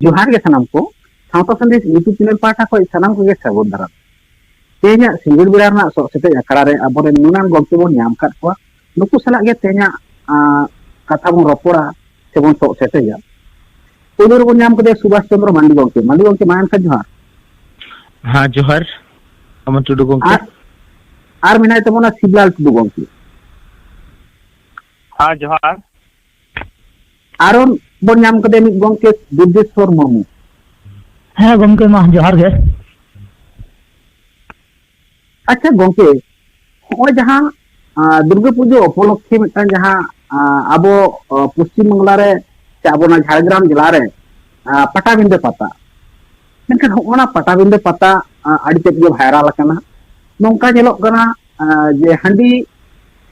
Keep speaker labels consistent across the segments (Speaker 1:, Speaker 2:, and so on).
Speaker 1: जोहार के सनम को सावता संदेश यूट्यूब चैनल पाटा को सनम को सागुन दाराम तेना सिंगल बेड़ा ना सो सेटे अखड़ा रे अबोरे नुनान गल्ती बोन नाम काट को नुकु सला गे तेना कथा बोन रपोड़ा से बोन सो सेटेया पुनर बोन नाम कदे सुभाष चंद्र मांडी गंके मान का जोहार
Speaker 2: हाँ जोहार अमन टुडू गंके
Speaker 1: आर मिनाय तबोना सिबलाल टुडू गंके
Speaker 2: हाँ जोहार
Speaker 1: आरोन बोन नाम कदे मित गंके बुद्धेश्वर मुर्मू
Speaker 3: हाँ गंके मा जोहार गे
Speaker 1: अच्छा गंके हो जहां दुर्गा पूजा उपलक्षे मिटन जहां आबो पश्चिम बंगला रे से आबोना झारग्राम जिला रे पटाबिंदे पता मेनखान होना पटाबिंदे पता आड़ी तेज गे भाइराल कना नोंका जेलोग कना जे हंडी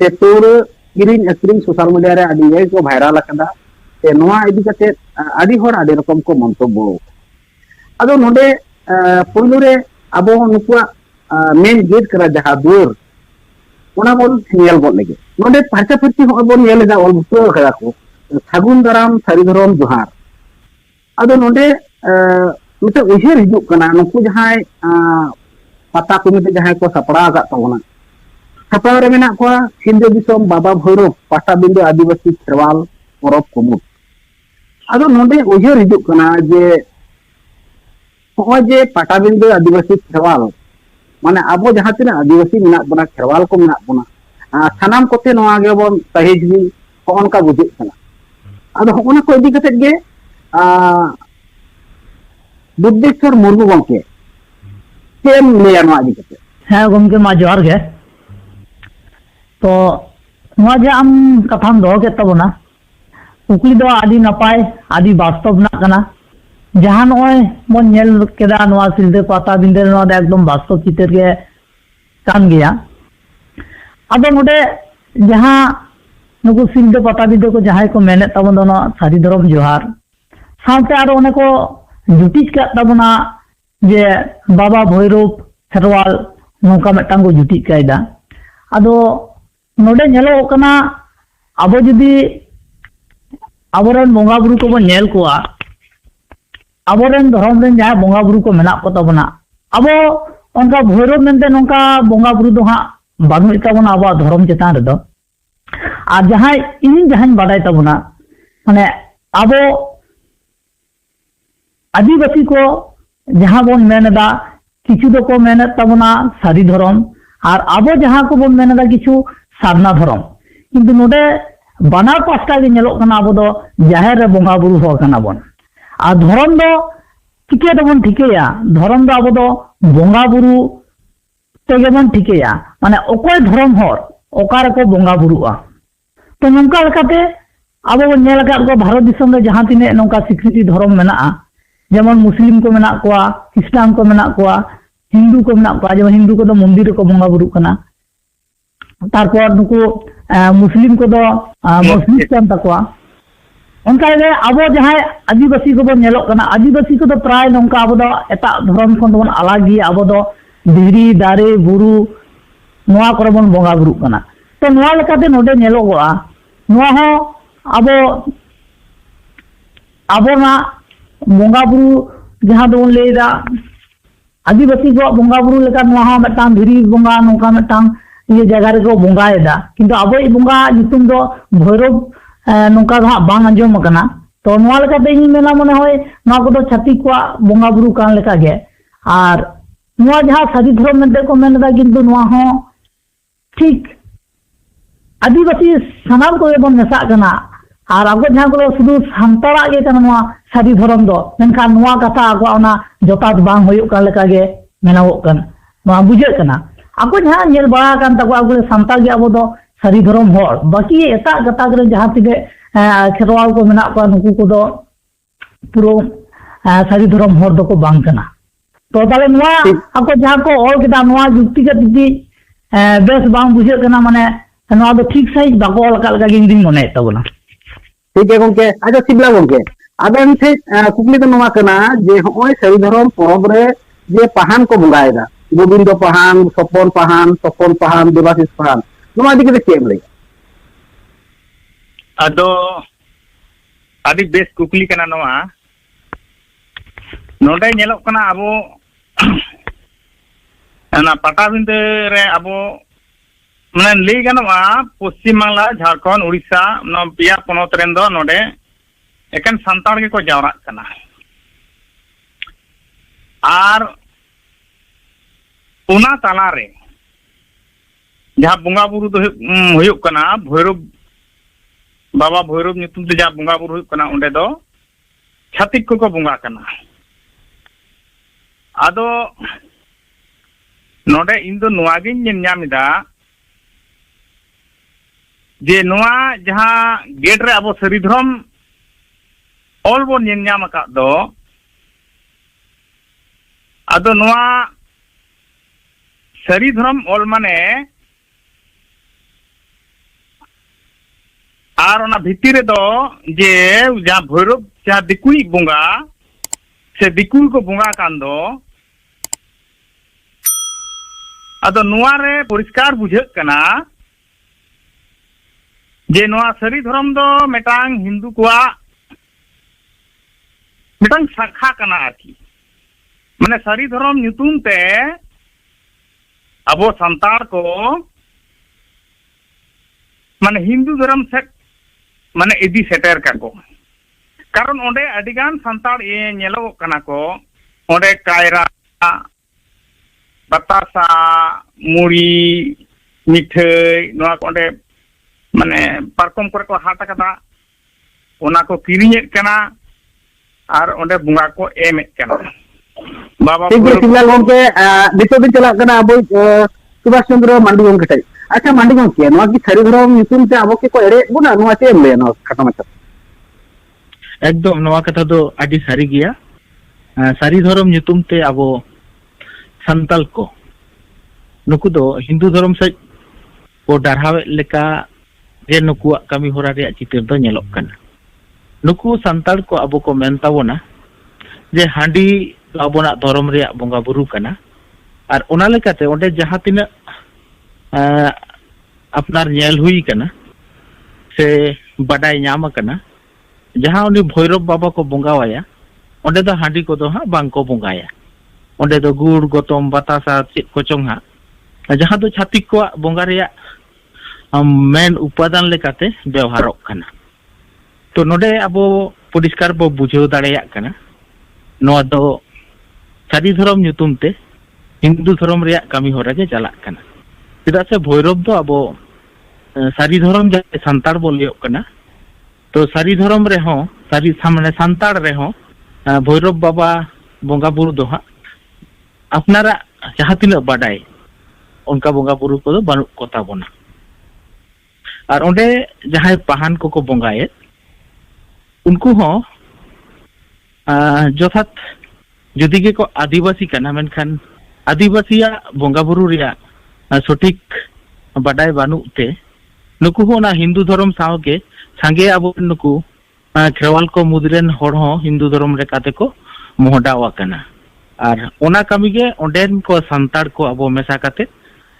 Speaker 1: से तोर किरिन एक्रिन सोशल मीडिया रे आड़ी गे को भाइराल कना ते नोआ इदी कते आड़ी होर आड़ी रकम को मंतब्य अदो नोडे पुलु रे आबो नुकुआ मेन गेट करा जहां दूर ओना बोल नेल बोल लगे नोडे पार्चा फर्ची हो बोल नेल दा ओल बुतो करा को सागुन दाराम सारी धरम जोहार अदो नोडे मिटे उहेर हिजु कना नुकु जहां पता को मिटे जहां को सपड़ा का तोना सपड़ा रे मेना को सिंधु दिसोम बाबा भैरव पाटाबिंदे आदिवासी खेरवाल परब कुमुट अदो नोडे उहेर हिजु कना जे हो जे पाटाबिंदे आदिवासी खेरवाल माने अब जहां तीन आदिवासी मेना बना खेरवाल को मेना बना सानाम कोते नोआ गे बोन तहेजबी कोन का बुझे कना अदो होना को इदी कते गे बुद्धेश्वर मुर्मू गंके सेम ले नोआ इदी कते
Speaker 3: हाँ गंके मा जोहार गे तो नोआ जे आम कथाम दो के तबना कुकली दो आदि नपाय आदि वास्तव ना कना जहां नय मन नेल केदा नोआ सिलदे पाता बिंदे नोआ दे एकदम वास्तव चित्र के कान गया अदो नोडे जहां नुकु सिलदे पाता बिंदे को जहां को मेने तबन दोनो सारी धरम जोहार साथे आरो ओने को जुटिज का तबना जे बाबा भैरव खेरवाल नोका मेटांग को जुटिज कायदा अदो नोडे नेलो कना अबो जदी अबोरन बोंगा बुरु को बन नेल कोआ अबोरन धर्म रेन जहां बोंगा बुरु को मेना को तबना अब उनका भैरव मेनते नोंका बोंगा बुरु दो हां बानु तबना अब धर्म चेतान रेदो आ जहां इन जहां बाडाय तबना माने अब आदिवासी को जहां बोन मेनदा किछु दो को मेनत तबना सारी धर्म और अब जहां को बोन मेनदा किछु साधना धर्म किंतु नोडे बानार पास्टा गे नेलो कना अब दो जाहेर रे बोंगा बुरु हो कना बोन आ धर्म दो चिके दबन ठिकेया धर्म दो अब दो बोंगा बुरु तेगे बन ठिकेया माने ओकोय धर्म होर ओकार को बोंगा बुरुआ तो नोंका लकाते अब बन नेल का को भारत दिसम रे जहां तिने नोंका स्वीकृति धर्म मेना जेमन मुस्लिम को मेना कोआ क्रिश्चियन को मेना कोआ हिंदू को मेना कोआ जेमन हिंदू को दो मंदिर को बोंगा बुरु कना तारपर नुकु मुस्लिम को दो मस्जिद कान तकोआ उनका अब जहां आदिवासी को बन नेलो कना आदिवासी को दो प्राय नोंका अब दो एता धर्म खन बन अलग गी अब दो धीरी दारे बुरु नोआ करे बन बोंगा बुरु कना तो नोआ लेकाते नोडे नेलो गोआ नोआ हो अब अबोना बोंगा बुरु जहां दो लेदा आदिवासी को बोंगा बुरु लेका नोआ हो मेटांग धीरी बोंगा नोंका मेटांग ये जगह रे को बोंगाएदा किंतु अब बोंगा नितुम दो भैरव नोंका दा बांग अंजम कना तो नोआ लेकाते इन मेना मने होय नोआ को दो छाती को बोंगा बुरु कान लेका गे और नोआ जहां सादी धर्म मेनते को मेनदा किंतु नोआ हो ठीक आदिवासी सनाम को बन मेसा कना और अब जहां को सुदु संतरा गे कना नोआ सादी धर्म दो मेनखा नोआ कथा आको ओना जोतात बांग होयो कान लेका गे मेनावो कन नोआ बुझे कना अब जहां नेल बड़ा कान तको अब संताल गे अब दो सारी धर्म होर बाकी एता गताक रे जहां तिगे खेरवाल को मेना को नुकु को दो पुरो सारी धर्म होर दो को बांग कना तो ताले नोआ अब जहां को ऑल केदा नोआ जुक्ति के तिदी बेस बांग बुझे कना माने नोआ दो ठीक सही बाको ऑल काल का गिंदिन मने तबना
Speaker 1: ठीक है गंके अच्छा सिबला गंके आबेन थे कुकली तो नोआ कना जे होय सारी धर्म परब रे जे पहान को बुंगाएदा गोविंद पहान सपन पहान देवाशीष पहान नोआ दिके ते केम ले
Speaker 2: अदो आदि बेस कुकली कना नोआ
Speaker 4: नोडे ñelok kana abo ana Patabinde re abo mane lei ganoa Paschim Bangla Jharkhand Odisha no pia ponot ren do node eken santar ge ko jawrak kana ar una talare jaha bunga buru do huyuk kana Bhoirab Baba Bhoirab nyutum te jaha bunga buru huyuk kana onde do Chhatik ko bunga kana ado node indo noa gin ñen ñamida je noa jaha gate re abo sari dhrom ol bon ñen ñam akak do ado noa sari dhrom ol mane ar ona bhitire do je jaha Bhoirab jaha dikui bunga se dikui ko bunga kan do ado noa re poriskar bujhak kana je noa sari dhorom do metang Hindu koa metang sakha kana arki mane sari dhorom nyutum te abo santar ko mane Hindu dhorom set mane idi seter kako karon onde adigan santar ñelok kana ko onde kaira batasa muri mithai noa ko onde mane parkom kore ko hata kata ona ko kiriñet kana ar onde bunga ko emet kana baba
Speaker 1: ठीक है signal गंके नितो दिन चला कना अब सुभाष चंद्र मांडी गंके टे अच्छा मांडी गंके नोआ की सरी धरम ᱧᱩᱛᱩᱢ ᱛᱮ ᱟᱵᱚ ᱠᱚ ᱮᱲᱮ ᱵᱚᱱᱟ ᱱᱚᱣᱟ ᱪᱮᱫ ᱮᱢ ᱞᱟᱹᱭᱟ ᱱᱚᱣᱟ ᱠᱟᱛᱷᱟ ᱢᱟᱪᱷᱟ
Speaker 2: एकदम नवा कथा दो आदि सारी गया सारी धर्म ᱧᱩᱛᱩᱢ ते abo santal ko nuku do Hindu धर्म से को darhawe leka je nukuak kami hora reyak citir do nyelok kana nuku santal ko abo ko men tabona je handi abona धर्म reyak bonga buru kana ar ona lekate onde jaha tina apnar nyel hui kana se badai nyama kana जहाँ उन्हें भैरव बाबा को बंगावाया ओंडे दो हांडी को दो हाँ बांग को बंगाया ओंडे दो गुड़ गोतम बतासा चेक को चोंग हाँ जहाँ दो छातिक को बंगा रेया मेन उपादान लेकाते व्यवहारक कना तो नोडे अबो परिष्कार बो बुझाव दाड़ेयाक कना नोआ दो सारी धर्म ᱧᱩᱛᱩᱢ ते हिंदू धर्म रेया कामी होरा गे चालाक कना चेदा से भैरव दो अबो सारी धर्म जाते संतार बो लयक कना तो सारी धर्म रे हो सारी सामने संताड़ रे हो भैरव बाबा बंगा बुरु दो हाँ अपनारा जहाँ तीन बाडाय उनका बंगा बुरु को दो बानुक को ताबोना और ओंडे जहाँ पहान को बंगाए उनको हो जथात जुदी के को आदिवासी कना मेनखान आदिवासिया बंगा बुरु रिया सठिक बाडाय बानुक ते नुकु हो ना हिंदू धर्म सावके सांगे अब नुकु खेवाल को मुद्रेन हर हो हिंदू धर्म रेकाते को मोहडावा कना और ओना कमी के ओंडेन को संताड़ को अब मेसा काते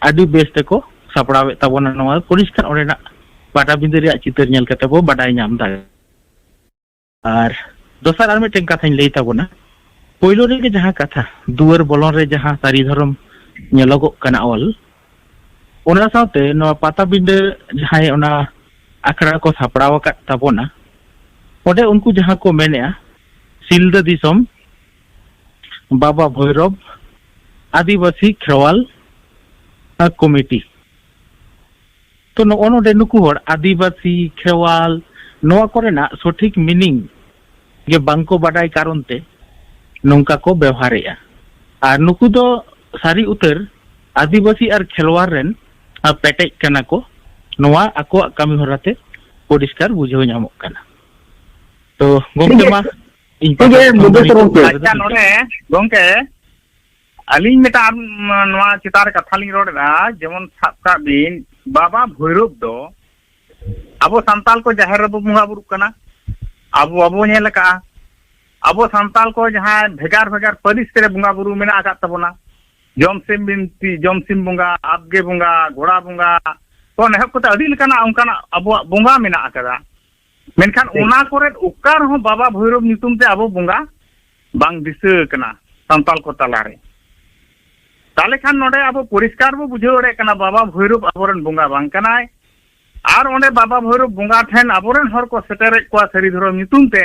Speaker 2: आदि बेस्ते को सापड़ावे ताबोना नवा परिष्कार ओंडेना पाटाबिंदे रिया चितर नेल काते बो बाडाय नाम दा और दोसर आर मिटेन कथाñ लई ताबोना पहिलो रे जहां कथा दुआर बोलन रे जहां सारी धर्म नेलगो कना ऑल ओना साथे नवा पाटाबिंदे जहां ओना आखड़ा को सापड़ाव ताबोना ओंडे उनको जहां को मेनेया सिलदा दिसम बाबा भैरव आदिवासी खेवाल कमिटी तो नोडे नुकु हर आदिवासी खेवाल नोआ कोरेना सठिक मीनिंग ये बांको बाडाय कारण ते नोंका को व्यवहारेया और नुकु दो सारी उतर आदिवासी और खेलवार रेन पेटेज कना को नोआ आको कमी होराते परिष्कार बुझाव नामक कना तो गोंके मा
Speaker 4: अच्छा नोडे गोंके अलिंग मेटा नोआ चितार कथा लिंग रोडा जेमन साबका बिन बाबा भैरव दो अबो संताल को जाहेर रबो मुंगा बुरु कना अबो अबो नेल का अबो संताल को जहां भेगार भेगार परिस करे बुंगा बुरु मेना आका तबोना जमसिम बिनती जमसिम बुंगा आबगे बुंगा घोड़ा बुंगा तो नेहब को अड़ी लेकाना उनकाना अबो बुंगा मेना आकदा मेनखान ओना कोरे उकार हो बाबा भैरव ᱧᱩᱛᱩᱢ ते अबो Bunga bang disa kana santal ko talare tale khan node abo poriskar bo bujhau ore kana baba bhoirub aboren bonga bang kanai ar onde baba bhoirub bonga then aboren hor ko setere ko sari dhorom nyutum te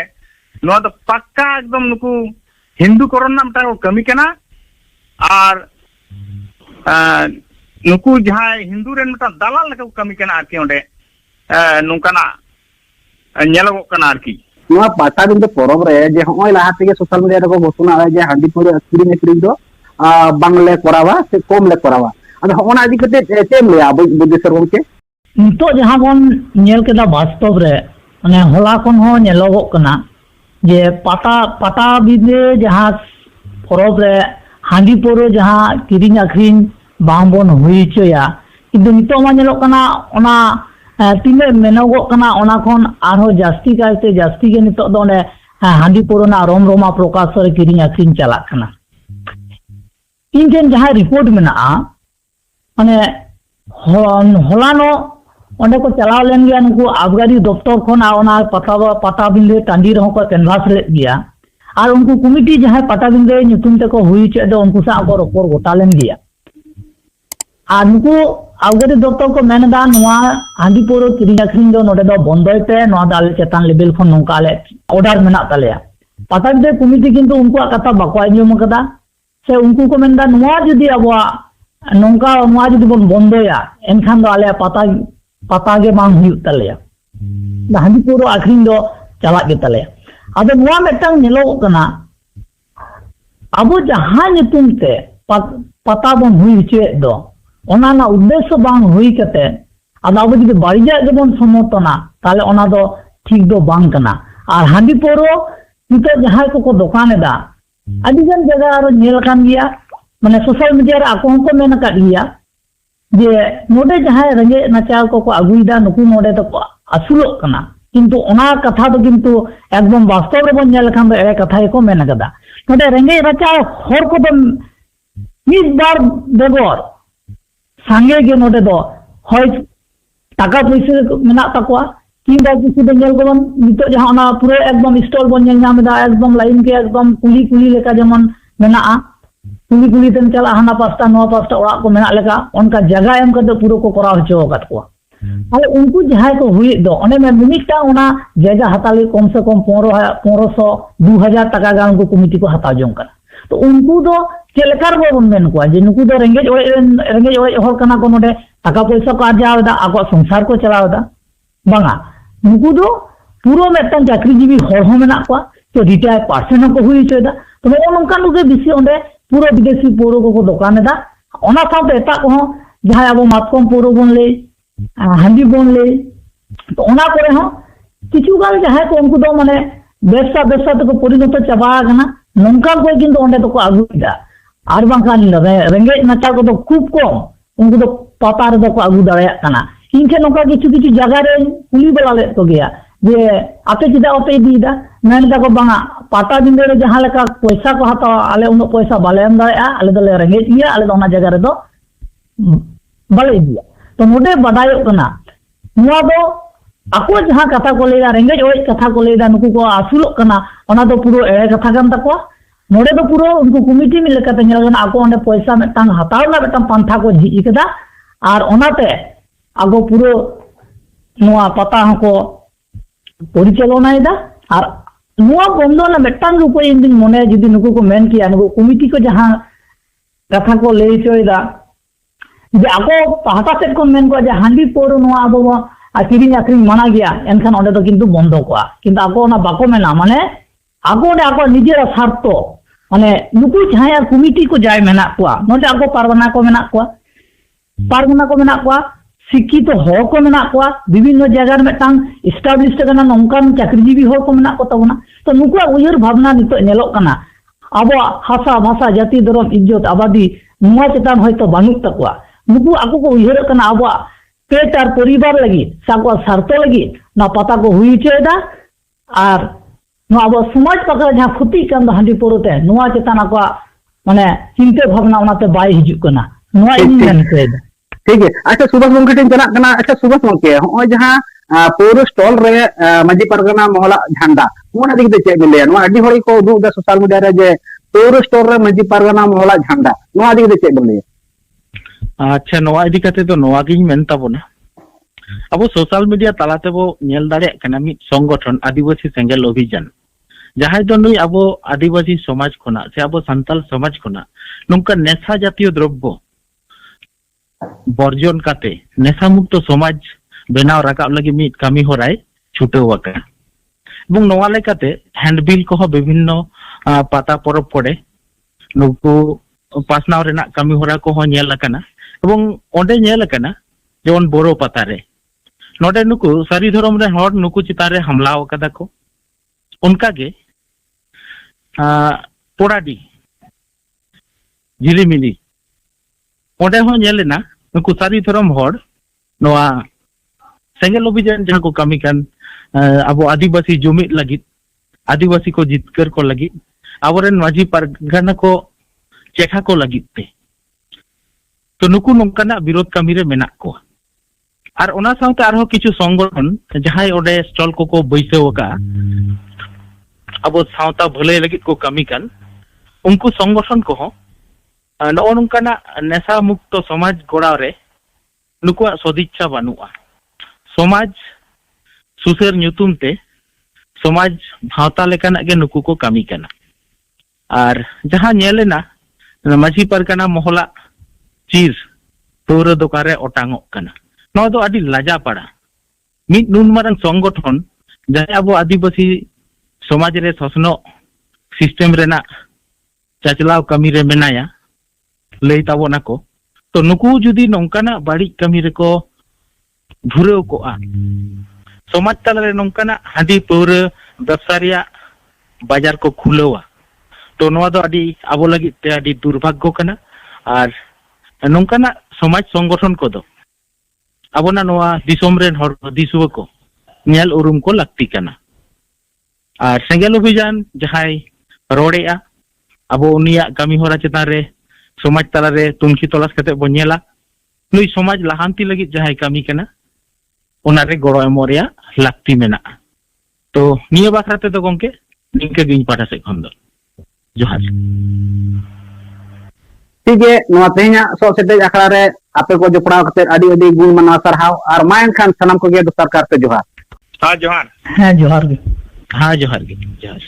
Speaker 4: no do pakka ekdom nuku hindu koron nam ta kami kana ar nuku jahai hindu ren meta dalal leka kami kana arki onde nungkana nyelogok kana arki
Speaker 1: नवा पाटाबिंदे परब रे जे होय लाहा तेगे social media रे को घोषणा है जे हांडी पुरे अखिरी अखिरी दो बांगले करावा से कम ले करावा अबे होना आदि कते चेम ले अब बुद्धेश्वर गमके
Speaker 3: नितो जहां बन नेल केदा वास्तव रे माने होला कोन हो नेलोगोक कना जे पाटा बिदे जहां परब रे हांडी पुरे जहां किरिंग अखरिन बांग बन हुई चया किंतु नितो मा नेलोक कना ओना तीने मेनोगोक कना ओना खन आरो जास्ती कायते जास्ती गे नितो दो ने हांडी पुरोना रोम रोमा प्रकाश रे किरिंग अखरिन चला कना इन जेन जहां रिपोर्ट मेना माने हलानो ओंडे को चलाव लेन गया नुकु आबगारी दफ्तर खन ओना पता बिंदे टांडी रहो को कैनवास ले गया और उनको कमिटी जहां पता बिंदे नुतुम ते को हुई चे दो उनको सा को रोपर गोटा लेन गया आ नुकु आबगारी दफ्तर को मेनदा नोआ हांडी पुरो किरिंग अखरिन दो नोडे दो बंदोय पे नोआ दाल चेतान लेवल खन नोंका ले ऑर्डर मेना तलेया पता बिंदे कमिटी किंतु उनको कथा बाको आंजम कदा से उनको को मेनदा नोआ जदी अबवा नोंका नोआ जदी बन बंदोया एनखान दो आले पता गे बांग हुई तलेया हांडी पुरो अखरिन दो चला गे तलेया आदो नोआ मेटांग नेलो कना अबो जहां नितुम ते पता बन हुई चे दो ओना ना उद्देश्य बांग हुई कते आदो अबो जदी बारिजा गेबन समर्थना ताले ओना दो ठीक दो बांग कना और हांडी पुरो नितो जहां को दुकान एदा अदिगन जगह आरो नेल कान गया माने सोशल मीडिया रे आको को मेन का गया जे नोडे जहां रंगे नचाव को अगुइदा नुकु नोडे तो असुलो कना किंतु ओना कथा तो किंतु एकदम वास्तव रे बन नेल खान एरे कथा को मेन कदा नोडे रंगे नचाव हर को तो मिस बार बेगोर सांगे गे नोडे दो होय टाका पैसा मेना तकवा किंबा किसी दो नेल को नितो जहां ओना पूरे एकदम स्टॉल बन नेल नामदा एकदम लाइन के एकदम कुली लेका जेमन मेना कुली तेम चला हाना पास्ता नोआ पास्ता ओड़ा को मेना लेका उनका जगह एम कर पूरा को कराव हो कत को अरे उनको जहां को हुई दो ओने में मिनिटा ओना जगह हताले कम से कम 1500 2000 टाका गान उनको कमिटी को हता जों कर तो उनको दो चेलकार बो मेन को जे नुकु दो रेंगेज हर कना को नोडे टाका पैसा को आजावदा आको संसार को चलावदा बांगा नुकु दो पूरा मेटन चाकरी जीवी हर हो मेना को तो रिटायर पर्सन को हुई चेदा तो नोंका नुगे बिसी ओंडे पूरा विदेशी पौरो को दुकान एदा ओना साथे एटा को जहां अब मातकम पौरो बन ले हांडी बन ले तो ओना करे हो किछु गाल जहां को उनको दो माने व्यवसा तो परिणत चाबा गना नोंका को किंतु ओंडे तो को अगुदा आर बांखान रेंगे नचा को तो खूब कम उनको तो पता रे को अगु दाया कना इनके नोंका किछु जगह रे कुली बला ले तो गया जे आपे चिदा ओते दीदा मेनदा को बांगा पाटा बिंदे रे जहां लेका पैसा को हता आले उन पैसा बाले एम दाया आले दले रेंगे दिया आले दोना जगह रे दो बाले दिया तो मोडे बडायो कना नुआ दो ako jaha kata ko leida rengej oi katha ko leida nuku ko asulok kana ona do puro ere katha kan takwa node do puro unku committee mi lekate nyal kana ako onde paisa metang hataw na metang pantha ko ji ikada ar onate ago puro nuwa pata ko porichalona ida ar nuwa bondo na metang rupo indin mone judi nuku ko men kiya nuku committee ko jaha katha ko lei choida je ako pahata set ko men ko je handi poro nuwa abo किरिंग आखिरी माना गया एनखान ओंडे तो किंतु बंद को किंतु आको ना बाको मेना माने आको ने आको निजेर स्वार्थ माने नुकु जहां कमिटी को जाय मेना को नोडे आको पारगना को मेना को शिक्षित हर को मेना को विभिन्न जगह मेटांग एस्टाब्लिश्ड कना नोंकान चाकरीजीवी हर को मेना को तबना तो नुकु उयहर भावना नितो नेलो कना आबो हासा भाषा जाति धर्म इज्जत आबादी नुआ चेतान होयतो बानुक तकवा नुकु आको को उयहर कना आबो पेट और परिवार लगी साको स्वार्थ लगी ना पता को हुई चेदा और नो अब समाज पकड़ जहां खुती कन हांडी पोरोते नुआ चेतना को माने चिंता भावना ओनाते बाय हिजु कना नुआ इन मेन केदा
Speaker 1: ठीक है अच्छा सुभाष गंके टिन चला कना अच्छा सुभाष गंके होय जहां पौर स्टॉल रे माजी परगना मोहला झंडा मोना दिख दे चेक ले नो अड्डी होड़ी को उदुग दा सोशल मीडिया रे जे पौर स्टॉल रे माजी परगना मोहला झंडा नो दिख दे चेक ले
Speaker 2: अच्छा नोआ इदी कते तो नोआ गिन मेन ताबोना अब सोशल मीडिया तालाते बो नेल दाड़े कना मिट संगठन आदिवासी सेंगेल अभियान जहां दो नुई अब आदिवासी समाज खोना से अब संताल समाज खोना नोंका नेशा जातीय द्रव्य बर्जन काते नेशा मुक्त समाज बेनाव राकाब लगी मिट कामी होराय छुटेव आका एबं नोआ लेकाते हैंडबिल को विभिन्न पाता परब पड़े नुकु पासनाव रेना कामी होरा को नेल आकाना एबं ओंडे नेल आकाना जेमन बोरो पाता रे नोडे नुकु सारी धर्म रे हर नुकु चितान रे हमलाव कदा को उनका गे पोड़ाडी झिलिमिली ओंडे हो नेलेना नुकु सारी धर्म हर नोआ सेंगेल अभियान जहां को कामी कान अब आदिवासी जुमिद लगी आदिवासी को जितकर को लगी आवरेन माजी परगना को चेखा को लगी ते तो नुकु नोंकाना विरोध कामी रे मेना को और ओना साउते आरो किछु संगठन जहां ओडे स्टॉल को बैसेव का अब साउता भले लगी को कामी कान उनको संगठन को नो नोंकाना नेशा मुक्त समाज गोड़ा रे नुकुआ सदिच्छा बानुआ समाज सुसेर ᱧᱩᱛᱩᱢ ते समाज भावता लेकाना गे नुकु को कामी काना और जहां नेलेना माझी परगना मोहला चीर पौर दोकारे ओटांगो काना नो दो आदि लाजा पड़ा मिट नुन मारंग संगठन जहां अब आदिवासी समाज रे ससनो सिस्टम रेना चाचलाव कामी रे मेनाया लई ताबोना को तो नुकु जुदी नोंकाना बाड़ी कामी रे को धुरेव को समाज तालारे नोंकाना हांडी पौर व्यवसायिया बाजार को खुलवा तो नोआ दो आदि आबो लगी ते आदि दुर्भाग्य कना और नोंकाना समाज संगठन को दो आबोना नोआ दिसोम रेन हर दिसुवा को नेल उरुम को लगती कना और सेंगेल अभियान जहाय रोडेआ आबो उनिया कामी होरा चेतान रे समाज तालारे तुंखी तलाश कते बो नेला नुई समाज लाहांती लगी जहाय कामी कना उनारे गड़ो एमोरिया लगती मेना तो निया बाखराते तो गंके निंके गिन पाटा से खन दो जोहार
Speaker 1: ठीक है नोआ तेहना सो सेटे आखड़ा रे आपे को जोपड़ाव कते आदि आदि गुण मना सरहाव और मायन खान सनम को गे सरकार पे जोहार
Speaker 4: हाँ जोहार
Speaker 3: हाँ जोहार गे
Speaker 2: हाँ जोहार गे जोहार